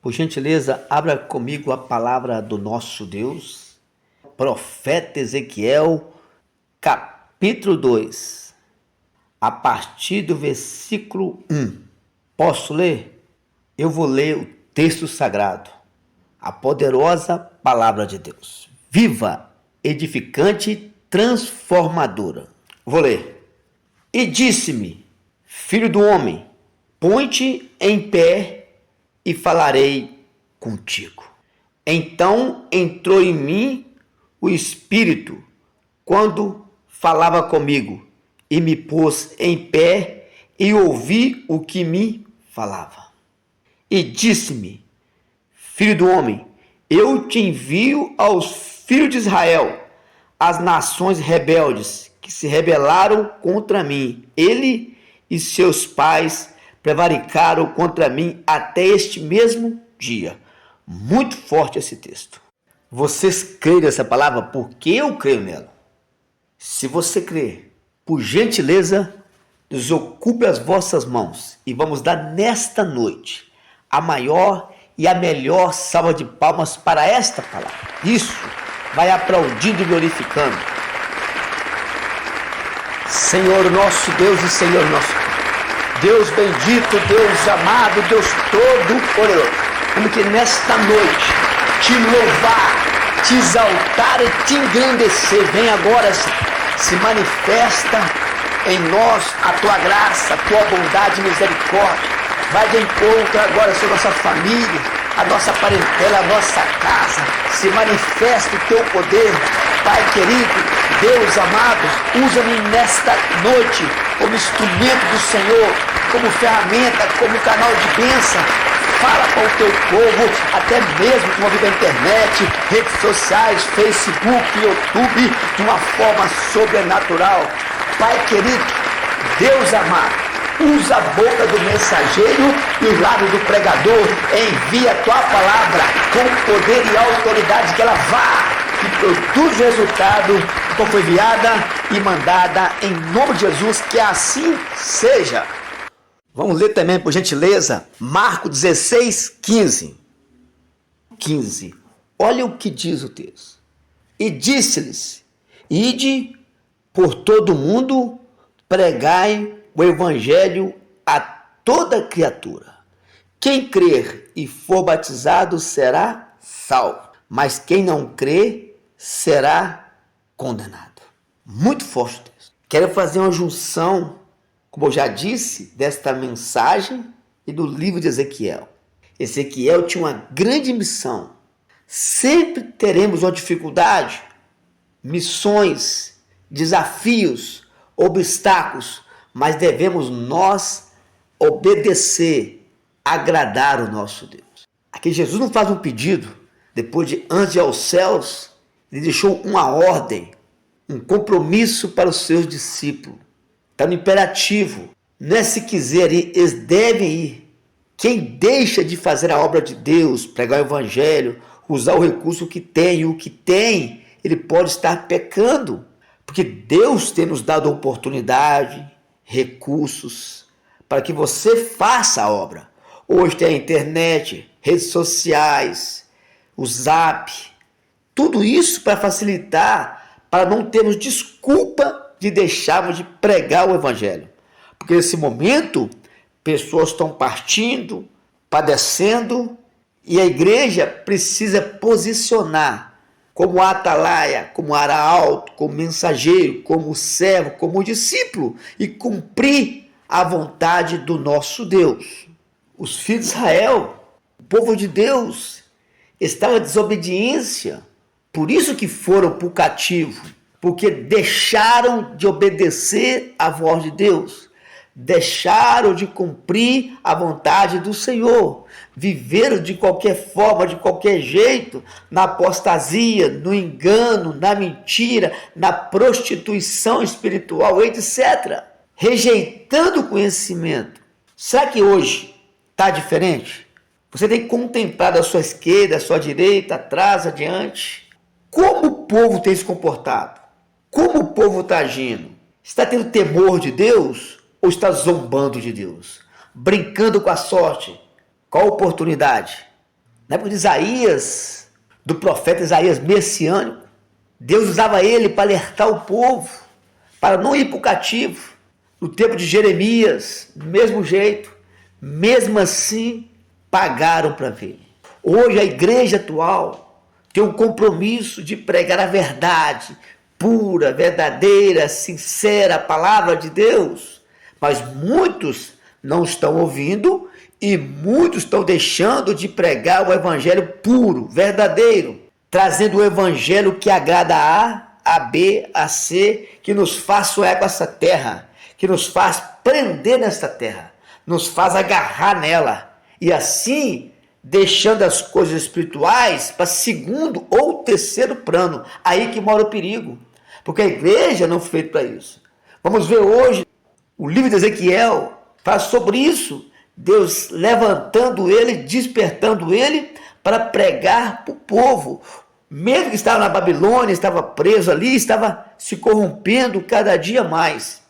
Por gentileza, abra comigo a palavra do nosso Deus. Profeta Ezequiel, capítulo 2, a partir do versículo 1. Posso ler? Eu vou ler o texto sagrado, a poderosa palavra de Deus. Viva, edificante e transformadora. Vou ler. E disse-me, filho do homem, põe-te em pé e falarei contigo. Então entrou em mim o Espírito quando falava comigo e me pôs em pé e ouvi o que me falava. E disse-me, filho do homem, eu te envio aos filhos de Israel, as nações rebeldes que se rebelaram contra mim. Ele e seus pais prevaricaram contra mim até este mesmo dia. Muito forte esse texto. Vocês creem nessa palavra? Porque eu creio nela. Se você crer, por gentileza, desocupe as vossas mãos e vamos dar nesta noite a maior e a melhor salva de palmas para esta palavra. Isso, vai aplaudindo e glorificando. Senhor nosso Deus e Senhor nosso Pai. Deus bendito, Deus amado, Deus todo-poderoso. Como que nesta noite te louvar, te exaltar e te engrandecer. Vem agora, se manifesta em nós a tua graça, a tua bondade e misericórdia. Vai de encontro agora sobre nossa família, a nossa parentela, a nossa casa. Se manifesta o teu poder, Pai querido, Deus amado, usa-me nesta noite como instrumento do Senhor, como ferramenta, como canal de bênção. Fala com o teu povo, até mesmo com a vida da internet, redes sociais, Facebook, YouTube, de uma forma sobrenatural. Pai querido, Deus amado, usa a boca do mensageiro e o lábio do pregador. Envia a tua palavra com poder e autoridade, que ela vá e produz resultado, como foi enviada e mandada em nome de Jesus, que assim seja. Vamos ler também, por gentileza, Marcos 16, 15. Olha o que diz o texto. E disse-lhes, ide por todo o mundo, pregai o evangelho a toda criatura. Quem crer e for batizado será salvo, mas quem não crer será condenado. Muito forte o texto. Quero fazer uma junção, como eu já disse, desta mensagem e do livro de Ezequiel. Ezequiel tinha uma grande missão. Sempre teremos uma dificuldade, missões, desafios, obstáculos, mas devemos nós obedecer, agradar o nosso Deus. Aqui Jesus não faz um pedido, depois de antes ir aos céus, ele deixou uma ordem, um compromisso para os seus discípulos. Está no imperativo, não é se quiserem, eles devem ir. Quem deixa de fazer a obra de Deus, pregar o evangelho, usar o recurso que tem e o que tem, ele pode estar pecando. Porque Deus tem nos dado oportunidade, recursos, para que você faça a obra. Hoje tem a internet, redes sociais, o Zap, tudo isso para facilitar, para não termos desculpa de deixarmos de pregar o evangelho. Porque nesse momento, pessoas estão partindo, padecendo, e a igreja precisa posicionar como atalaia, como arauto, como mensageiro, como servo, como discípulo, e cumprir a vontade do nosso Deus. Os filhos de Israel, o povo de Deus, estavam em desobediência, por isso que foram para o cativo, porque deixaram de obedecer à voz de Deus, deixaram de cumprir a vontade do Senhor, viveram de qualquer forma, de qualquer jeito, na apostasia, no engano, na mentira, na prostituição espiritual, etc., rejeitando o conhecimento. Será que hoje está diferente? Você tem contemplado a sua esquerda, a sua direita, atrás, adiante? Como o povo tem se comportado? Como o povo está agindo? Está tendo temor de Deus ou está zombando de Deus? Brincando com a sorte? Qual a oportunidade? Na época de Isaías, do profeta Isaías messiânico, Deus usava ele para alertar o povo, para não ir para o cativo. No tempo de Jeremias, do mesmo jeito, mesmo assim, pagaram para ver. Hoje a igreja atual tem um compromisso de pregar a verdade pura, verdadeira, sincera, a palavra de Deus, mas muitos não estão ouvindo e muitos estão deixando de pregar o evangelho puro, verdadeiro, trazendo o evangelho que agrada a B, a C, que nos faz sonhar com essa terra, que nos faz prender nessa terra, nos faz agarrar nela e assim deixando as coisas espirituais para segundo ou terceiro plano. Aí que mora o perigo, porque a igreja não foi feita para isso. Vamos ver hoje o livro de Ezequiel, fala sobre isso, Deus levantando ele, despertando ele para pregar para o povo. Mesmo que estava na Babilônia, estava preso ali, estava se corrompendo cada dia mais.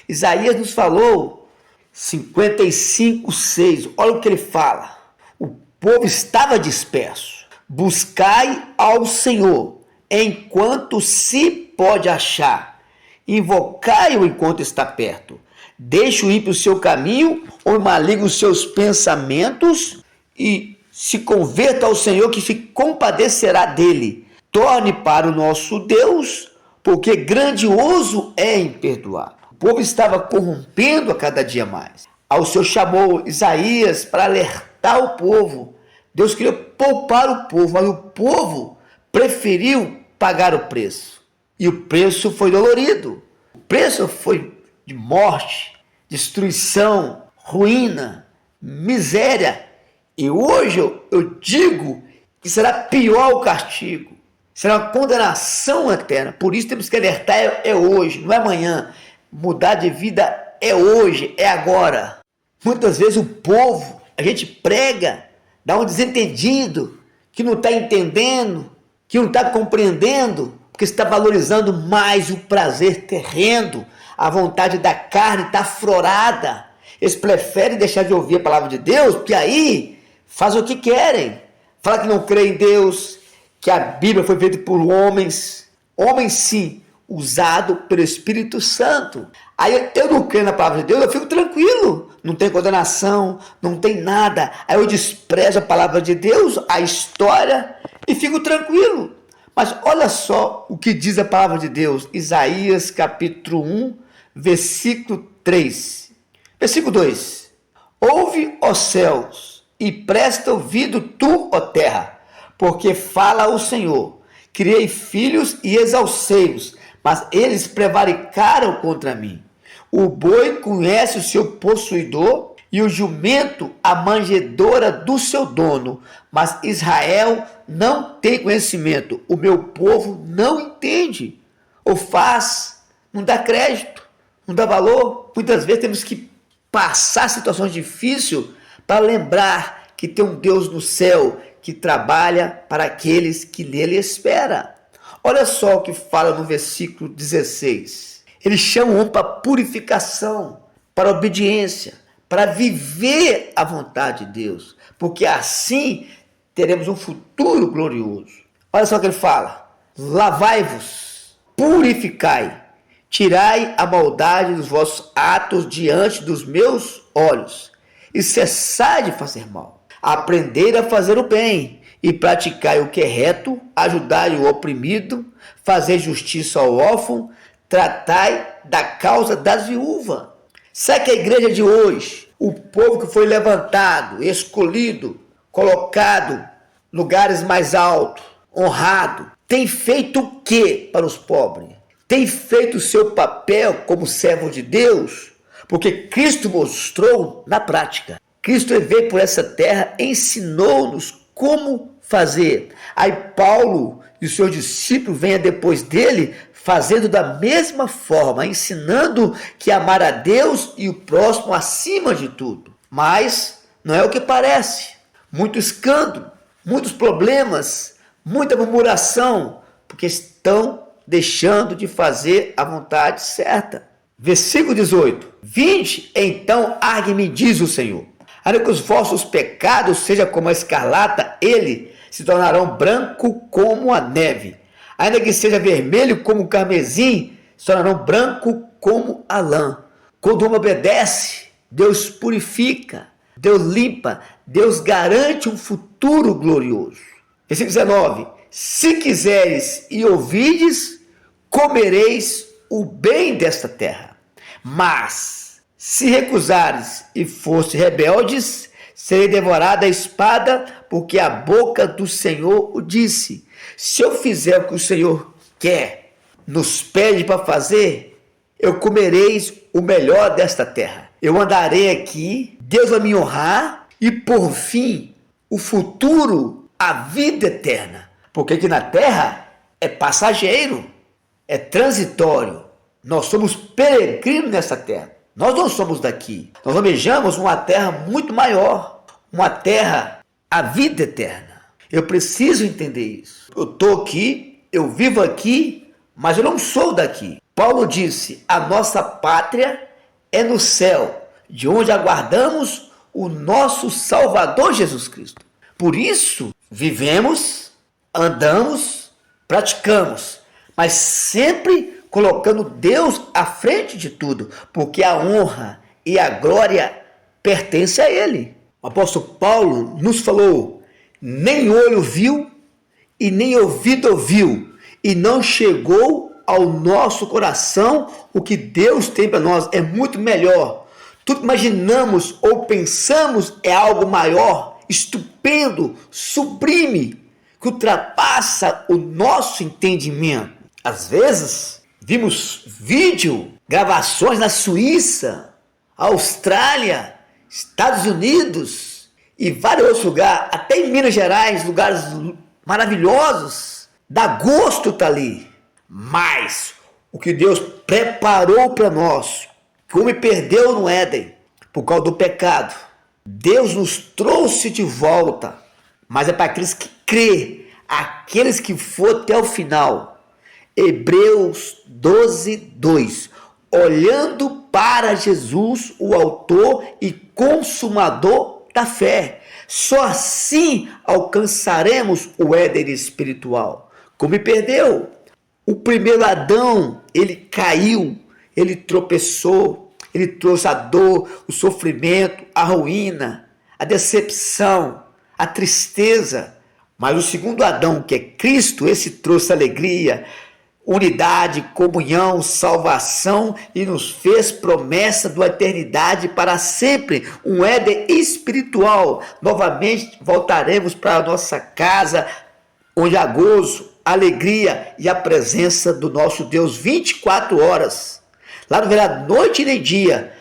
Isaías nos falou, 55:6, olha o que ele fala. O povo estava disperso. Buscai ao Senhor, enquanto se pode achar. Invocai-o enquanto está perto. Deixe o ímpio o seu caminho, ou maligno os seus pensamentos, e se converta ao Senhor, que se compadecerá dele. Torne para o nosso Deus, porque grandioso é em perdoar. O povo estava corrompendo a cada dia mais. Ao Senhor chamou Isaías para alertar o povo. Deus queria poupar o povo, mas o povo preferiu pagar o preço. E o preço foi dolorido. O preço foi de morte, destruição, ruína, miséria. E hoje eu digo que será pior o castigo. Será uma condenação eterna. Por isso temos que alertar, é hoje, não é amanhã. Mudar de vida é hoje, é agora. Muitas vezes o povo, a gente prega, dá um desentendido, que não está entendendo, que não está compreendendo, porque está valorizando mais o prazer terreno, a vontade da carne está aflorada. Eles preferem deixar de ouvir a palavra de Deus, porque aí faz o que querem. Fala que não crê em Deus, que a Bíblia foi feita por homens, homens sim, usado pelo Espírito Santo. Aí eu não creio na palavra de Deus, eu fico tranquilo, não tem condenação, não tem nada. Aí eu desprezo a palavra de Deus, a história, e fico tranquilo. Mas olha só o que diz a palavra de Deus, Isaías capítulo 1, versículo 3. Versículo 2. Ouve, ó céus, e presta ouvido tu, ó terra, porque fala o Senhor. Criei filhos e exalcei-os, mas eles prevaricaram contra mim. O boi conhece o seu possuidor e o jumento a manjedoura do seu dono, mas Israel não tem conhecimento. O meu povo não entende, ou faz, não dá crédito, não dá valor. Muitas vezes temos que passar situações difíceis para lembrar que tem um Deus no céu que trabalha para aqueles que nele esperam. Olha só o que fala no versículo 16. Ele chama o homem para purificação, para obediência, para viver a vontade de Deus, porque assim teremos um futuro glorioso. Olha só o que ele fala: lavai-vos, purificai, tirai a maldade dos vossos atos diante dos meus olhos, e cessai de fazer mal. Aprendei a fazer o bem, e praticai o que é reto, ajudai o oprimido, fazei justiça ao órfão, tratai da causa das viúvas. Sabe que a igreja de hoje, o povo que foi levantado, escolhido, colocado em lugares mais altos, honrado, tem feito o que para os pobres? Tem feito o seu papel como servo de Deus? Porque Cristo mostrou na prática. Cristo veio por essa terra, ensinou-nos como fazer. Aí Paulo e os seus discípulos venham depois dele, fazendo da mesma forma, ensinando que amar a Deus e o próximo acima de tudo. Mas não é o que parece. Muito escândalo, muitos problemas, muita murmuração, porque estão deixando de fazer a vontade certa. Versículo 18. Vinde, então argue-me, diz o Senhor. Ainda que os vossos pecados sejam como a escarlata, eles se tornarão branco como a neve. Ainda que seja vermelho como o carmesim, se tornarão branco como a lã. Quando o homem obedece, Deus purifica, Deus limpa, Deus garante um futuro glorioso. Versículo 19: se quiseres e ouvides, comereis o bem desta terra. Mas, se recusares e fostes rebeldes, serei devorado à espada, porque a boca do Senhor o disse. Se eu fizer o que o Senhor quer, nos pede para fazer, eu comereis o melhor desta terra. Eu andarei aqui, Deus vai me honrar, e por fim, o futuro, a vida eterna. Porque aqui na terra é passageiro, é transitório. Nós somos peregrinos nessa terra. Nós não somos daqui. Nós almejamos uma terra muito maior, uma terra, a vida eterna. Eu preciso entender isso. Eu estou aqui, eu vivo aqui, mas eu não sou daqui. Paulo disse: a nossa pátria é no céu, de onde aguardamos o nosso Salvador Jesus Cristo. Por isso, vivemos, andamos, praticamos, mas sempre colocando Deus à frente de tudo, porque a honra e a glória pertencem a Ele. O apóstolo Paulo nos falou: nem olho viu e nem ouvido ouviu, e não chegou ao nosso coração o que Deus tem para nós. É muito melhor. Tudo que imaginamos ou pensamos é algo maior, estupendo, sublime, que ultrapassa o nosso entendimento. Às vezes, vimos gravações na Suíça, Austrália, Estados Unidos e vários outros lugares, até em Minas Gerais, lugares maravilhosos. Dá gosto estar ali. Mas o que Deus preparou para nós, que o homem perdeu no Éden por causa do pecado, Deus nos trouxe de volta, mas é para aqueles que crê, aqueles que foram até o final. Hebreus 12:2. Olhando para Jesus, o autor e consumador da fé. Só assim alcançaremos o Éden espiritual. Como me perdeu? O primeiro Adão, ele caiu, ele tropeçou, ele trouxe a dor, o sofrimento, a ruína, a decepção, a tristeza. Mas o segundo Adão, que é Cristo, esse trouxe alegria, unidade, comunhão, salvação e nos fez promessa de uma eternidade para sempre, um Éden espiritual. Novamente voltaremos para a nossa casa, onde há gozo, alegria e a presença do nosso Deus 24 horas. Lá não verá noite nem dia,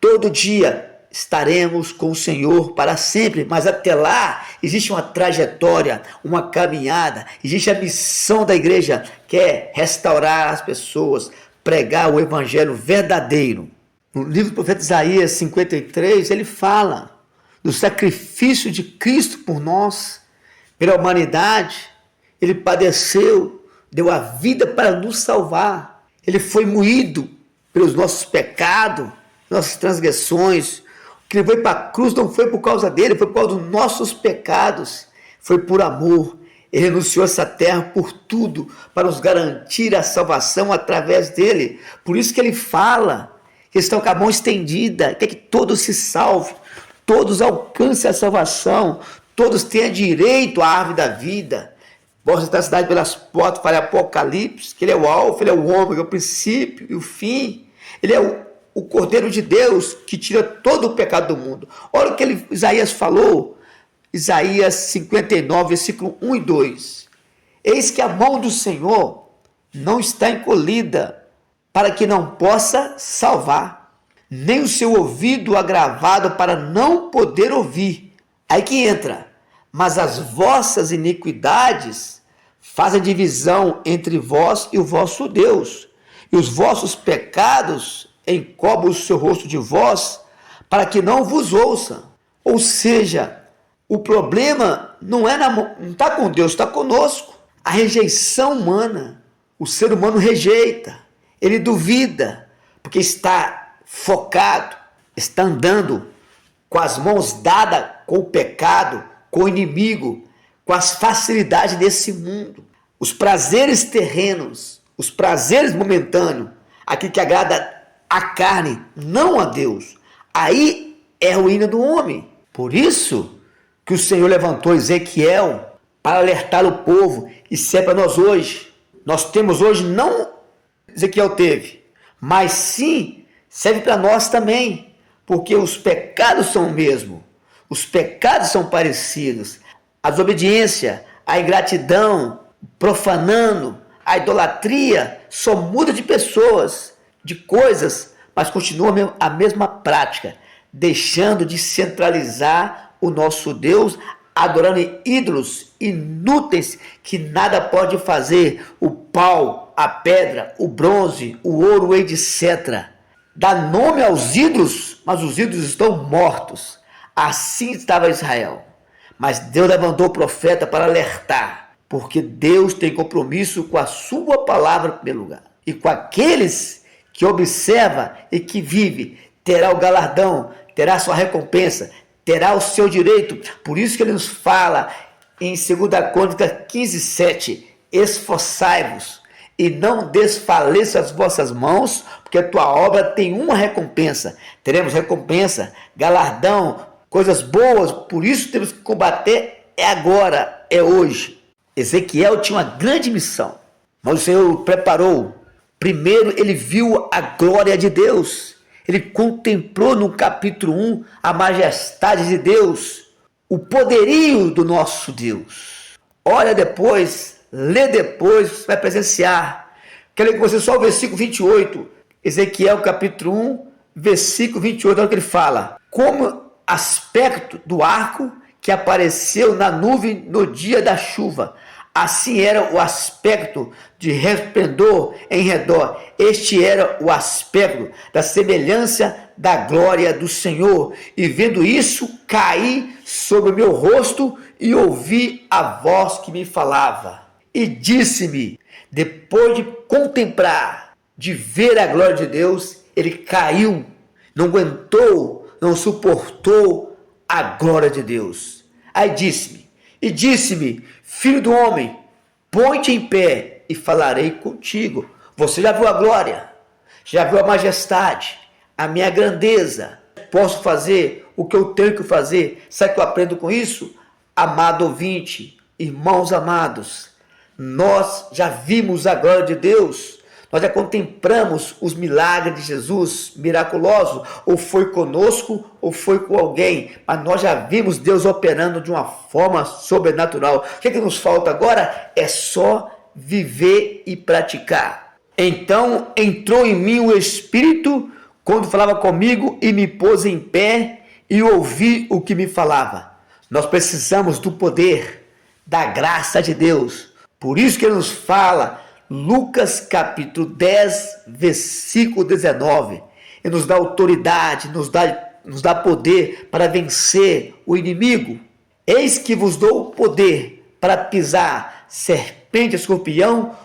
todo dia estaremos com o Senhor para sempre, mas até lá existe uma trajetória, uma caminhada, existe a missão da igreja, que é restaurar as pessoas, pregar o evangelho verdadeiro. No livro do profeta Isaías 53, ele fala do sacrifício de Cristo por nós, pela humanidade. Ele padeceu, deu a vida para nos salvar. Ele foi moído pelos nossos pecados, nossas transgressões. O que ele foi para a cruz não foi por causa dele, foi por causa dos nossos pecados. Foi por amor. Ele renunciou a essa terra por tudo, para nos garantir a salvação através dele. Por isso que ele fala que estão com a mão estendida, quer que todos se salvem, todos alcancem a salvação, todos tenham direito à árvore da vida. Posso entrar a cidade pelas portas, fala Apocalipse, que ele é o alfa, ele é o ômega, o princípio e o fim. Ele é o Cordeiro de Deus que tira todo o pecado do mundo. Olha o que Isaías falou, Isaías 59, versículo 1 e 2. Eis que a mão do Senhor não está encolhida, para que não possa salvar, nem o seu ouvido agravado para não poder ouvir. Aí que entra, mas as vossas iniquidades fazem divisão entre vós e o vosso Deus, e os vossos pecados encobrem o seu rosto de vós, para que não vos ouça. Ou seja, o problema não está com Deus, está conosco. A rejeição humana, o ser humano rejeita, ele duvida, porque está focado, está andando com as mãos dadas com o pecado, com o inimigo, com as facilidades desse mundo. Os prazeres terrenos, os prazeres momentâneos, aquilo que agrada a carne, não a Deus. Aí é a ruína do homem. Por isso que o Senhor levantou Ezequiel para alertar o povo, e serve para nós hoje. Nós temos hoje, não Ezequiel teve, mas sim serve para nós também, porque os pecados são o mesmo, os pecados são parecidos, a desobediência, a ingratidão, profanando, a idolatria, só muda de pessoas, de coisas, mas continua a mesma prática, deixando de centralizar o nosso Deus, adorando ídolos inúteis que nada pode fazer, o pau, a pedra, o bronze, o ouro, etc. Dá nome aos ídolos, mas os ídolos estão mortos. Assim estava Israel. Mas Deus levantou o profeta para alertar, porque Deus tem compromisso com a sua palavra em primeiro lugar. E com aqueles que observa e que vive, terá o galardão, terá sua recompensa, terá o seu direito. Por isso que ele nos fala em 2 Crônicas 15:7, esforçai-vos e não desfaleçam as vossas mãos, porque a tua obra tem uma recompensa. Teremos recompensa, galardão, coisas boas, por isso temos que combater, é agora, é hoje. Ezequiel tinha uma grande missão, mas o Senhor o preparou. Primeiro ele viu a glória de Deus. Ele contemplou no capítulo 1 a majestade de Deus, o poderio do nosso Deus. Olha depois, lê depois, você vai presenciar. Quero ler com você só o versículo 28, Ezequiel capítulo 1, versículo 28, olha o que ele fala. Como aspecto do arco que apareceu na nuvem no dia da chuva, assim era o aspecto de resplendor em redor. Este era o aspecto da semelhança da glória do Senhor. E vendo isso, caí sobre o meu rosto e ouvi a voz que me falava. E disse-me, depois de contemplar, de ver a glória de Deus, ele caiu, não aguentou, não suportou a glória de Deus. Aí disse-me, filho do homem, põe-te em pé e falarei contigo. Você já viu a glória, já viu a majestade, a minha grandeza. Posso fazer o que eu tenho que fazer. Sabe o que eu aprendo com isso? Amado ouvinte, irmãos amados, nós já vimos a glória de Deus. Nós já contemplamos os milagres de Jesus, miraculosos, ou foi conosco, ou foi com alguém, mas nós já vimos Deus operando de uma forma sobrenatural. O que nos falta agora é só viver e praticar. Então entrou em mim o Espírito, quando falava comigo, e me pôs em pé, e ouvi o que me falava. Nós precisamos do poder, da graça de Deus. Por isso que ele nos fala, Lucas capítulo 10, versículo 19, e nos dá autoridade, nos dá poder para vencer o inimigo. Eis que vos dou o poder para pisar serpente, escorpião,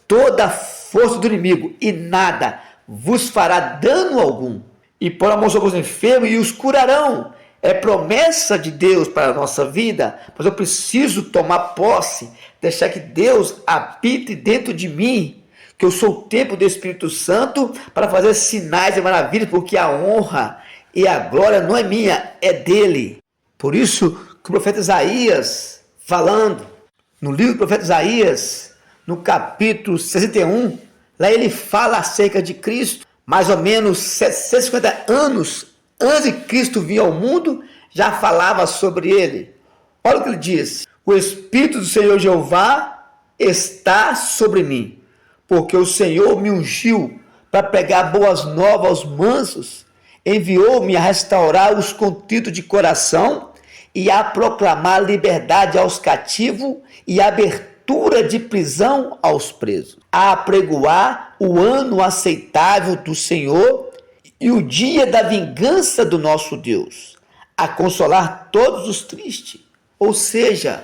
toda a força do inimigo, e nada vos fará dano algum. E pôr a mão sobre os enfermos e os curarão. É promessa de Deus para a nossa vida, mas eu preciso tomar posse, deixar que Deus habite dentro de mim, que eu sou o templo do Espírito Santo para fazer sinais e maravilhas, porque a honra e a glória não é minha, é dele. Por isso que o profeta Isaías, falando no livro do profeta Isaías, no capítulo 61, lá ele fala acerca de Cristo, mais ou menos 750 anos antes de Cristo vir ao mundo, já falava sobre ele. Olha o que ele diz: o Espírito do Senhor Jeová está sobre mim, porque o Senhor me ungiu para pregar boas novas aos mansos, enviou-me a restaurar os contritos de coração e a proclamar liberdade aos cativos e abertura de prisão aos presos, a apregoar o ano aceitável do Senhor e o dia da vingança do nosso Deus, a consolar todos os tristes. Ou seja,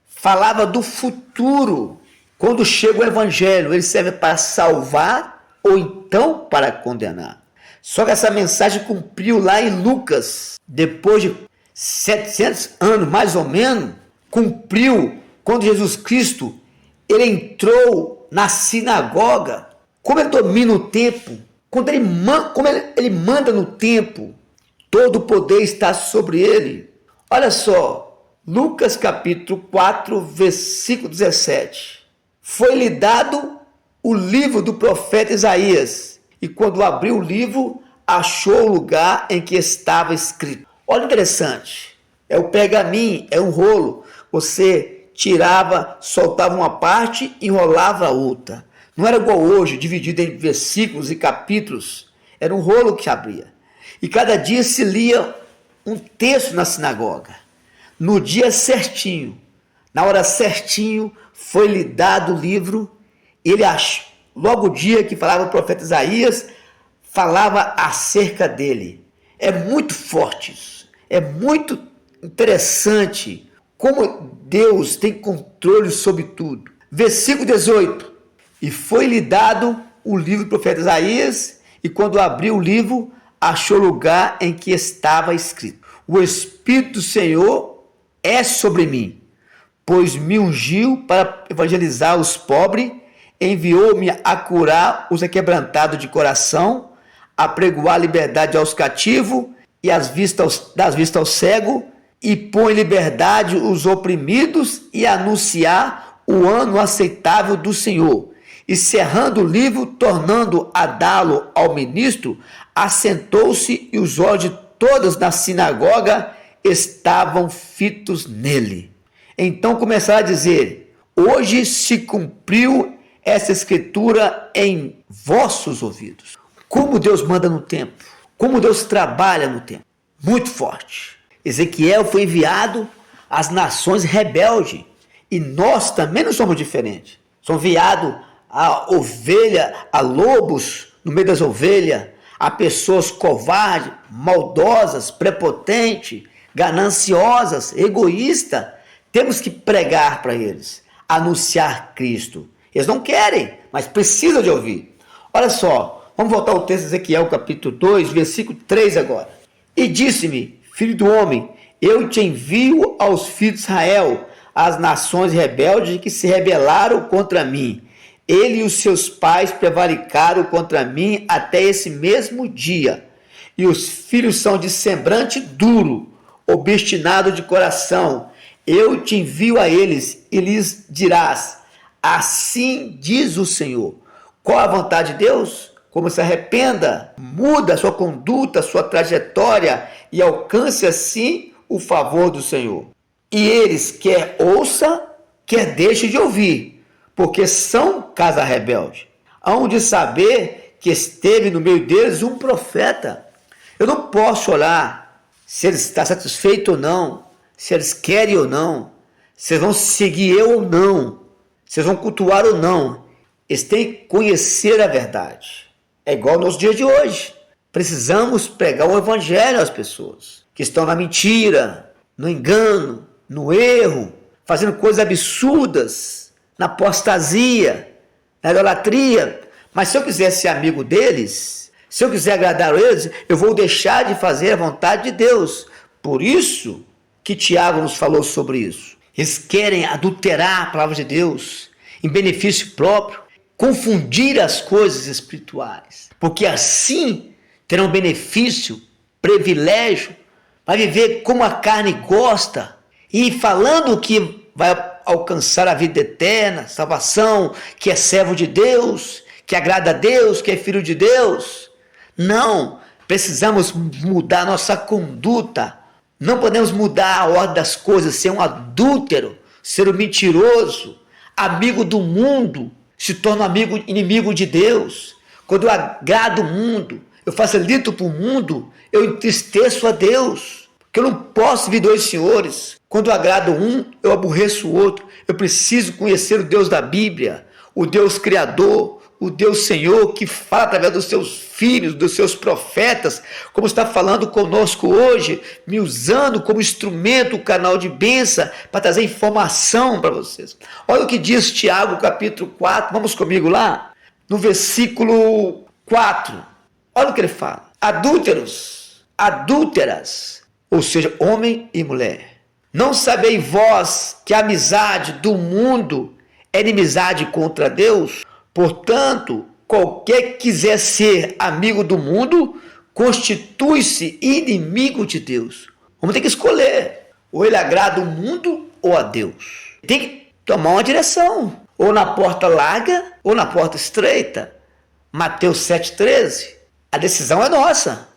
falava do futuro. Quando chega o evangelho, ele serve para salvar ou então para condenar. Só que essa mensagem cumpriu lá em Lucas, depois de 700 anos mais ou menos, cumpriu quando Jesus Cristo ele entrou na sinagoga. Como ele domina o tempo, como ele manda no tempo, todo o poder está sobre ele. Olha só, Lucas capítulo 4, versículo 17. Foi-lhe dado o livro do profeta Isaías, e quando abriu o livro, achou o lugar em que estava escrito. Olha interessante, é o pergaminho, é um rolo. Você tirava, soltava uma parte e enrolava a outra. Não era igual hoje, dividido em versículos e capítulos. Era um rolo que abria. E cada dia se lia um texto na sinagoga. No dia certinho, na hora certinho, foi-lhe dado o livro. Ele achou, logo o dia que falava o profeta Isaías, falava acerca dele. É muito forte isso. É muito interessante como Deus tem controle sobre tudo. Versículo 18. E foi-lhe dado o livro do profeta Isaías, e quando abriu o livro, achou lugar em que estava escrito: o Espírito do Senhor é sobre mim, pois me ungiu para evangelizar os pobres, enviou-me a curar os aquebrantados de coração, a pregoar liberdade aos cativos e das vistas aos cegos, e pôr em liberdade os oprimidos, e anunciar o ano aceitável do Senhor. E cerrando o livro, tornando a dá-lo ao ministro, assentou-se, e os olhos de todos na sinagoga estavam fitos nele. Então começaram a dizer: hoje se cumpriu essa escritura em vossos ouvidos. Como Deus manda no tempo, como Deus trabalha no tempo, muito forte. Ezequiel foi enviado às nações rebeldes, e nós também não somos diferentes. Somos enviados a ovelha, a lobos no meio das ovelhas, a pessoas covardes, maldosas, prepotentes, gananciosas, egoístas. Temos que pregar para eles, anunciar Cristo. Eles não querem, mas precisam de ouvir. Olha só, vamos voltar ao texto de Ezequiel, capítulo 2, versículo 3 agora. E disse-me: filho do homem, eu te envio aos filhos de Israel, às nações rebeldes que se rebelaram contra mim. Ele e os seus pais prevaricaram contra mim até esse mesmo dia. E os filhos são de semblante duro, obstinado de coração. Eu te envio a eles e lhes dirás: assim diz o Senhor. Qual a vontade de Deus? Como se arrependa, muda a sua conduta, a sua trajetória e alcance assim o favor do Senhor. E eles quer ouça, quer deixe de ouvir, porque são casa rebelde. Hão de saber que esteve no meio deles um profeta. Eu não posso olhar se eles estão satisfeitos ou não, se eles querem ou não, se eles vão seguir eu ou não, se eles vão cultuar ou não. Eles têm que conhecer a verdade. É igual nos dias de hoje. Precisamos pregar o evangelho às pessoas que estão na mentira, no engano, no erro, fazendo coisas absurdas, na apostasia, na idolatria. Mas se eu quiser ser amigo deles, se eu quiser agradar eles, eu vou deixar de fazer a vontade de Deus. Por isso que Tiago nos falou sobre isso. Eles querem adulterar a palavra de Deus em benefício próprio, confundir as coisas espirituais, porque assim terão benefício, privilégio, vai viver como a carne gosta, e falando que vai alcançar a vida eterna, salvação, que é servo de Deus, que agrada a Deus, que é filho de Deus. Não, precisamos mudar nossa conduta. Não podemos mudar a ordem das coisas, ser um adúltero, ser um mentiroso, amigo do mundo, se torna inimigo de Deus. Quando eu agrado o mundo, eu facilito para o mundo, eu entristeço a Deus, porque eu não posso vir dois senhores. Quando eu agrado um, eu aborreço o outro. Eu preciso conhecer o Deus da Bíblia, o Deus Criador, o Deus Senhor, que fala através dos seus filhos, dos seus profetas, como está falando conosco hoje, me usando como instrumento, canal de bênção, para trazer informação para vocês. Olha o que diz Tiago, capítulo 4, vamos comigo lá? No versículo 4, olha o que ele fala. adúlteros, adúlteras, ou seja, homem e mulher. Não sabeis vós que a amizade do mundo é inimizade contra Deus? Portanto, qualquer que quiser ser amigo do mundo, constitui-se inimigo de Deus. Vamos ter que escolher, ou ele agrada o mundo ou a Deus. Tem que tomar uma direção, ou na porta larga ou na porta estreita. Mateus 7,13. A decisão é nossa.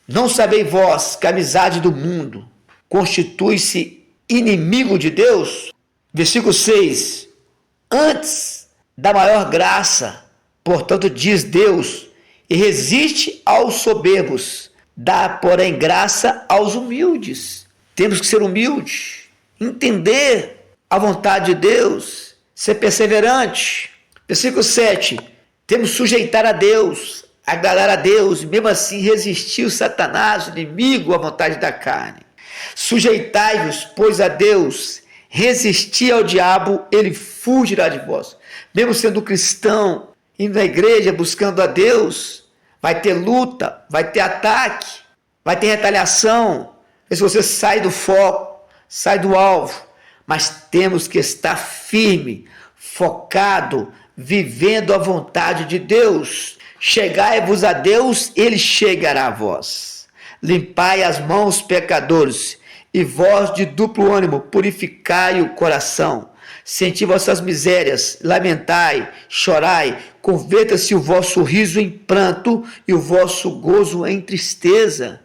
Não sabeis vós que a amizade do mundo constitui-se inimigo de Deus? Versículo 6. Antes da maior graça, portanto, diz Deus, e resiste aos soberbos, dá, porém, graça aos humildes. Temos que ser humildes, entender a vontade de Deus, ser perseverante. Versículo 7. Temos que sujeitar a Deus, agradar a Deus, e mesmo assim resistir o Satanás, o inimigo, à vontade da carne. Sujeitai-vos, pois, a Deus, resistir ao diabo, ele fugirá de vós. Mesmo sendo cristão, indo na igreja, buscando a Deus, vai ter luta, vai ter ataque, vai ter retaliação. Se você sai do foco, sai do alvo, mas temos que estar firme, focado, vivendo a vontade de Deus. Chegai-vos a Deus, ele chegará a vós. Limpai as mãos, pecadores, e vós de duplo ânimo, purificai o coração. Senti vossas misérias, lamentai, chorai, converta-se o vosso riso em pranto e o vosso gozo em tristeza.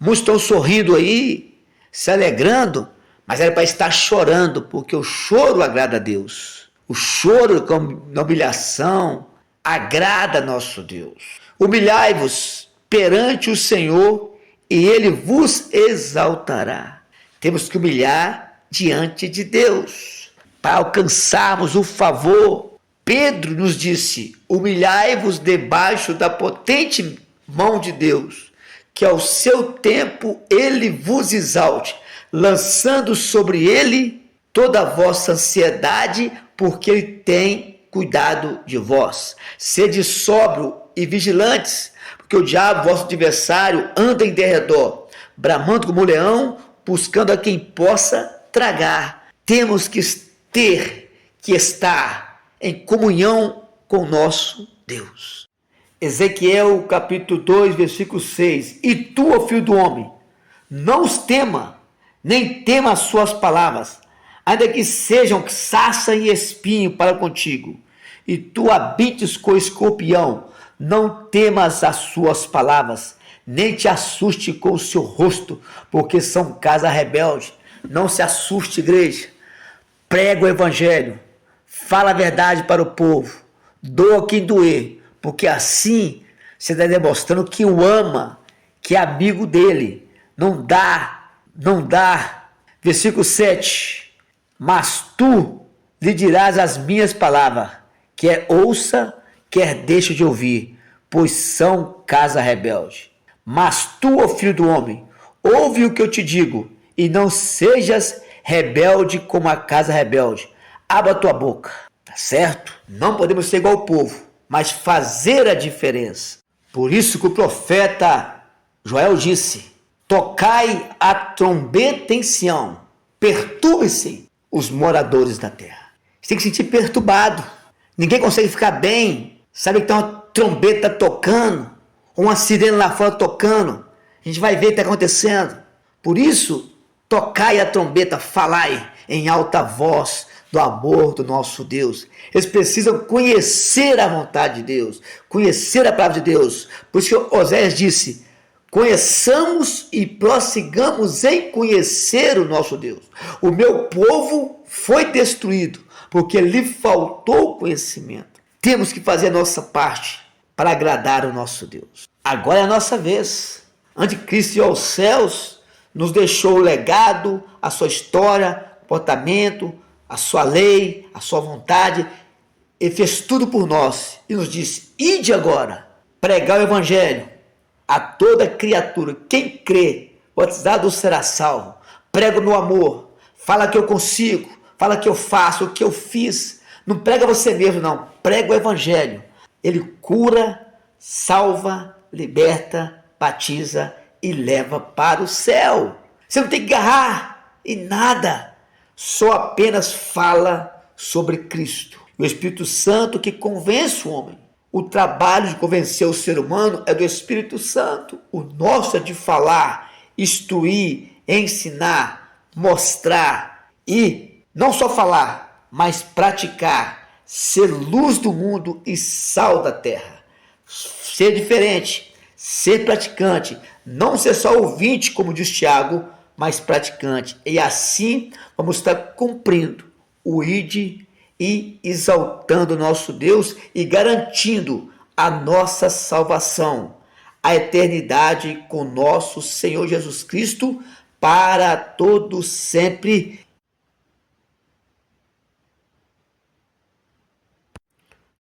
Muitos estão sorrindo aí, se alegrando, mas era para estar chorando, porque o choro agrada a Deus. O choro com humilhação agrada a nosso Deus. Humilhai-vos perante o Senhor e ele vos exaltará. Temos que humilhar diante de Deus para alcançarmos o favor. Pedro nos disse: humilhai-vos debaixo da potente mão de Deus, que ao seu tempo ele vos exalte, lançando sobre ele toda a vossa ansiedade, porque ele tem cuidado de vós. Sede sóbrio e vigilantes, porque o diabo, vosso adversário, anda em derredor, bramando como um leão, buscando a quem possa tragar. Temos que estar em comunhão com o nosso Deus. Ezequiel capítulo 2, versículo 6. E tu, ó filho do homem, não os tema, nem tema as suas palavras, ainda que sejam sarça e espinho para contigo. E tu habites com o escorpião, não temas as suas palavras, nem te assuste com o seu rosto, porque são casa rebelde. Não se assuste, igreja. Prega o evangelho, fala a verdade para o povo, doa quem doer, porque assim você está demonstrando que o ama, que é amigo dele. Não dá. Versículo 7. Mas tu lhe dirás as minhas palavras, quer ouça, quer deixe de ouvir, pois são casa rebelde. Mas tu, ó filho do homem, ouve o que eu te digo, e não sejas rebelde como a casa rebelde. Abra a tua boca, tá certo? Não podemos ser igual ao povo, mas fazer a diferença. Por isso que o profeta Joel disse: tocai a trombeta em Sião, perturbe-se os moradores da terra. Você tem que se sentir perturbado. Ninguém consegue ficar bem. Sabe que tem uma trombeta tocando, ou uma sirene lá fora tocando. A gente vai ver o que está acontecendo. Por isso, tocai a trombeta, falai em alta voz do amor do nosso Deus. Eles precisam conhecer a vontade de Deus, conhecer a palavra de Deus. Por isso que Oséias disse: conheçamos e prossigamos em conhecer o nosso Deus. O meu povo foi destruído porque lhe faltou conhecimento. Temos que fazer a nossa parte para agradar o nosso Deus. Agora é a nossa vez. Antes de Cristo ir aos céus, nos deixou o legado, a sua história, comportamento, a sua lei, a sua vontade. Ele fez tudo por nós e nos disse: ide agora, pregar o evangelho a toda criatura. Quem crê, batizado será salvo. Prega o meu amor, fala que eu consigo, fala que eu faço, o que eu fiz. Não prega você mesmo, não. Prega o evangelho. Ele cura, salva, liberta batiza e leva para o céu. Você não tem que agarrar em nada, só apenas fala sobre Cristo. O Espírito Santo que convence o homem. O trabalho de convencer o ser humano é do Espírito Santo. O nosso é de falar, instruir, ensinar, mostrar e não só falar, mas praticar, ser luz do mundo e sal da terra. Ser diferente, ser praticante, não ser só ouvinte, como diz Tiago, mas praticante. E assim vamos estar cumprindo o ide e exaltando o nosso Deus e garantindo a nossa salvação, a eternidade com nosso Senhor Jesus Cristo para todo sempre.